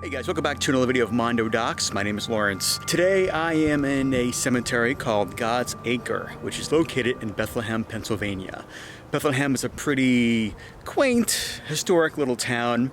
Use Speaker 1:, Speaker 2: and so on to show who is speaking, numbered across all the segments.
Speaker 1: Hey guys, welcome back to another video of MONDOdocs. My name is Lawrence. Today I am in a cemetery called God's Acre, which is located in Bethlehem, Pennsylvania. Bethlehem is a pretty quaint, historic little town,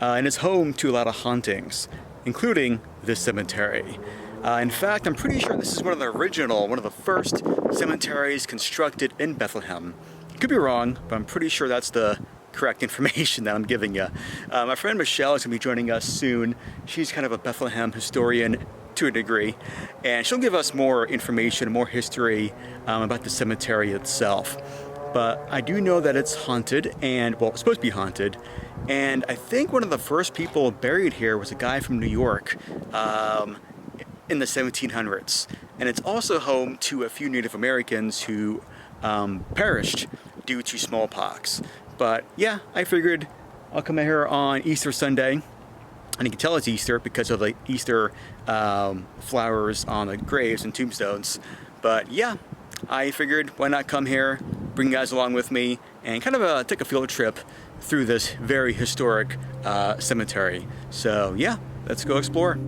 Speaker 1: and is home to a lot of hauntings, including this cemetery. In fact, I'm pretty sure this is one of the first cemeteries constructed in Bethlehem. Could be wrong, but I'm pretty sure that's the correct information that I'm giving you. My friend Michelle is going to be joining us soon. She's kind of a Bethlehem historian to a degree, and she'll give us more information, more history about the cemetery itself. But I do know that it's haunted, and well, it's supposed to be haunted, and I think one of the first people buried here was a guy from New York in the 1700s. And it's also home to a few Native Americans who perished due to smallpox. But yeah, I figured I'll come here on Easter Sunday, and you can tell it's Easter because of the Easter flowers on the graves and tombstones. But yeah, I figured why not come here, bring you guys along with me, and kind of take a field trip through this very historic cemetery. So yeah, let's go explore.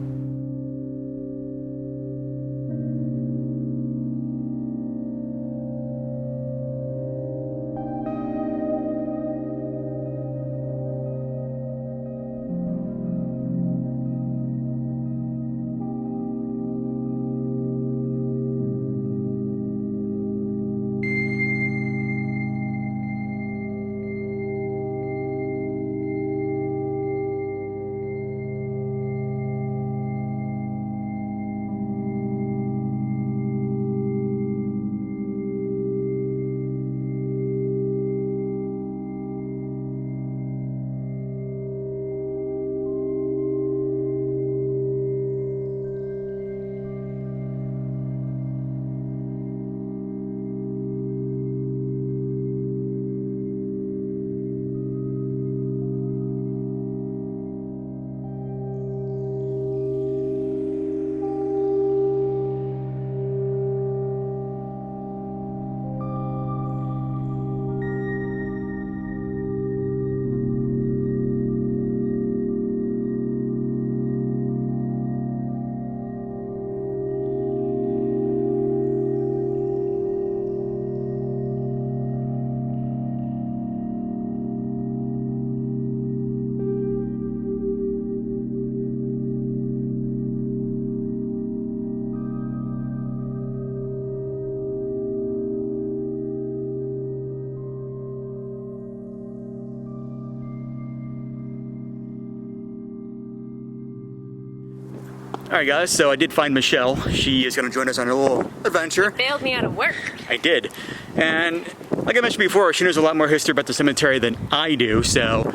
Speaker 1: Alright guys, so I did find Michelle. She is going to join us on a little adventure.
Speaker 2: You bailed me out of work.
Speaker 1: I did. And like I mentioned before, she knows a lot more history about the cemetery than I do, so...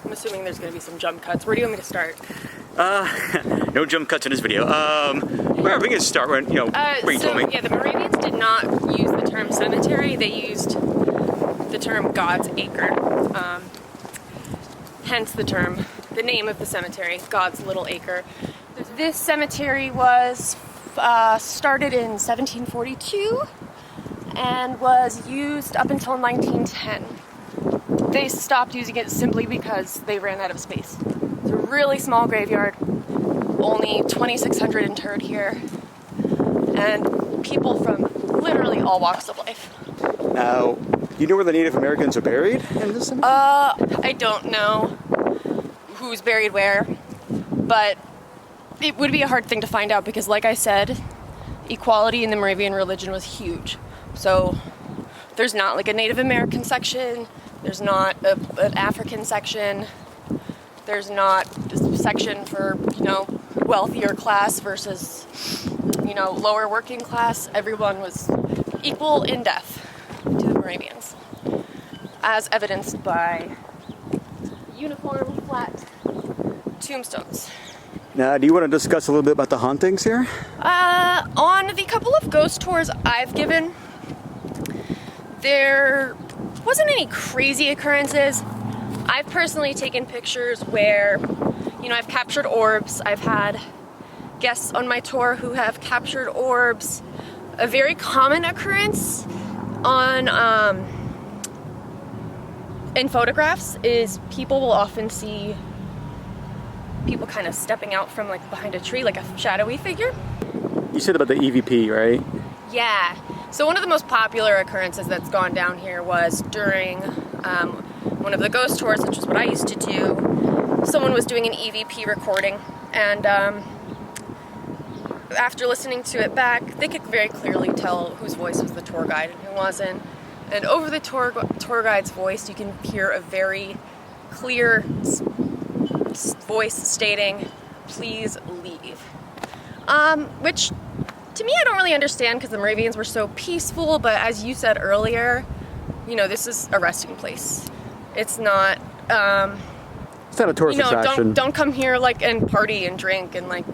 Speaker 2: I'm assuming there's going to be some jump cuts. Where do you want me to start?
Speaker 1: No jump cuts in this video. Where we can start when, where you told me.
Speaker 2: Yeah, the Moravians did not use the term cemetery. They used the term God's Acre. Hence the name of the cemetery, God's Little Acre. This cemetery was started in 1742 and was used up until 1910. They stopped using it simply because they ran out of space. It's a really small graveyard, only 2,600 interred here, and people from literally all walks of life.
Speaker 1: Now, do you know where the Native Americans are buried in this cemetery?
Speaker 2: I don't know who's buried where, but it would be a hard thing to find out because, like I said, equality in the Moravian religion was huge. So there's not like a Native American section, there's not an African section, there's not a section for, wealthier class versus, lower working class. Everyone was equal in death to the Moravians, as evidenced by uniform, flat tombstones.
Speaker 1: Now, do you want to discuss a little bit about the hauntings here?
Speaker 2: On the couple of ghost tours I've given, there wasn't any crazy occurrences. I've personally taken pictures where, I've captured orbs. I've had guests on my tour who have captured orbs. A very common occurrence in photographs is people will often see people kind of stepping out from like behind a tree, like a shadowy figure.
Speaker 1: You said about the EVP, right?
Speaker 2: Yeah. So one of the most popular occurrences that's gone down here was during one of the ghost tours, which is what I used to do. Someone was doing an EVP recording, and after listening to it back, they could very clearly tell whose voice was the tour guide and who wasn't. And over the tour guide's voice, you can hear a very clear voice stating, "Please leave." Which, to me, I don't really understand because the Moravians were so peaceful, but as you said earlier, you know, this is a resting place. It's not,
Speaker 1: it's not a tourist attraction.
Speaker 2: Don't come here, like, and party and drink and, like,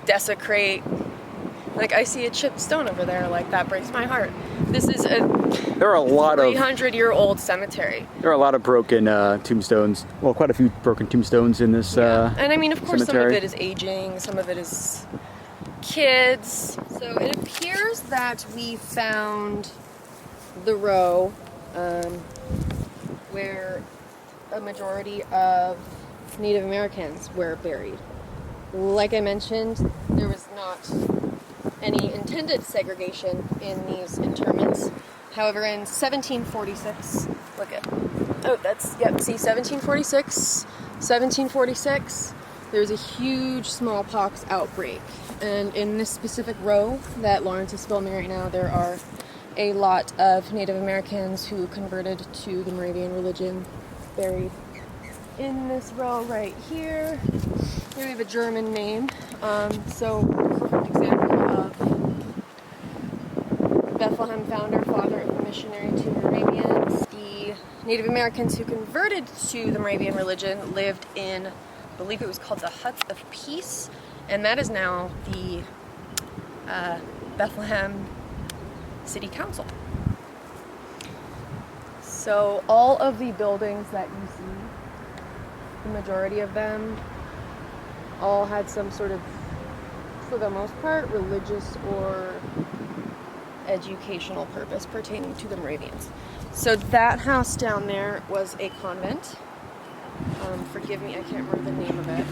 Speaker 2: desecrate. Like, I see a chipped stone over there, like, that breaks my heart. This is a 300-year-old cemetery.
Speaker 1: There are a lot of broken tombstones. Well, quite a few broken tombstones in this
Speaker 2: and I mean, of course,
Speaker 1: cemetery.
Speaker 2: Some of it is aging, some of it is kids. So it appears that we found the row where a majority of Native Americans were buried. Like I mentioned, there was not any intended segregation in these interments. However, in 1746, look at, oh, that's, yep, see, 1746, there was a huge smallpox outbreak. And in this specific row that Lawrence is filming right now, there are a lot of Native Americans who converted to the Moravian religion buried in this row right here. Here we have a German name, so perfect example of Bethlehem founder, father of the missionary to Moravians. The Native Americans who converted to the Moravian religion lived in, I believe it was called the Huts of Peace, and that is now the Bethlehem City Council. So all of the buildings that you see, the majority of them, all had some sort of, for the most part, religious or educational purpose pertaining to the Moravians. So that house down there was a convent. Forgive me, I can't remember the name of it.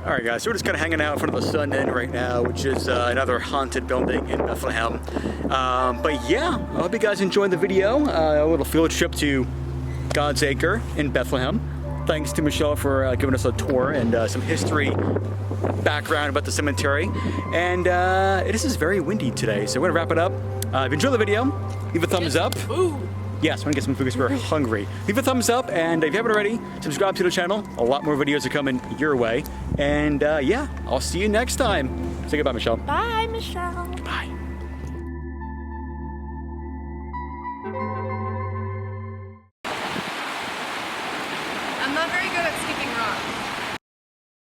Speaker 1: Alright guys, so we're just kind of hanging out in front of the Sun Inn right now, which is another haunted building in Bethlehem. But yeah, I hope you guys enjoyed the video. A little field trip to God's Acre in Bethlehem. Thanks to Michelle for giving us a tour and some history background about the cemetery. And this is very windy today, so we're gonna wrap it up. If you enjoyed the video, leave a thumbs up. Yes, I want to get some food because we're hungry. Leave a thumbs up, and if you haven't already, subscribe to the channel. A lot more videos are coming your way. And yeah, I'll see you next time. Say goodbye, Michelle.
Speaker 2: Bye, Michelle.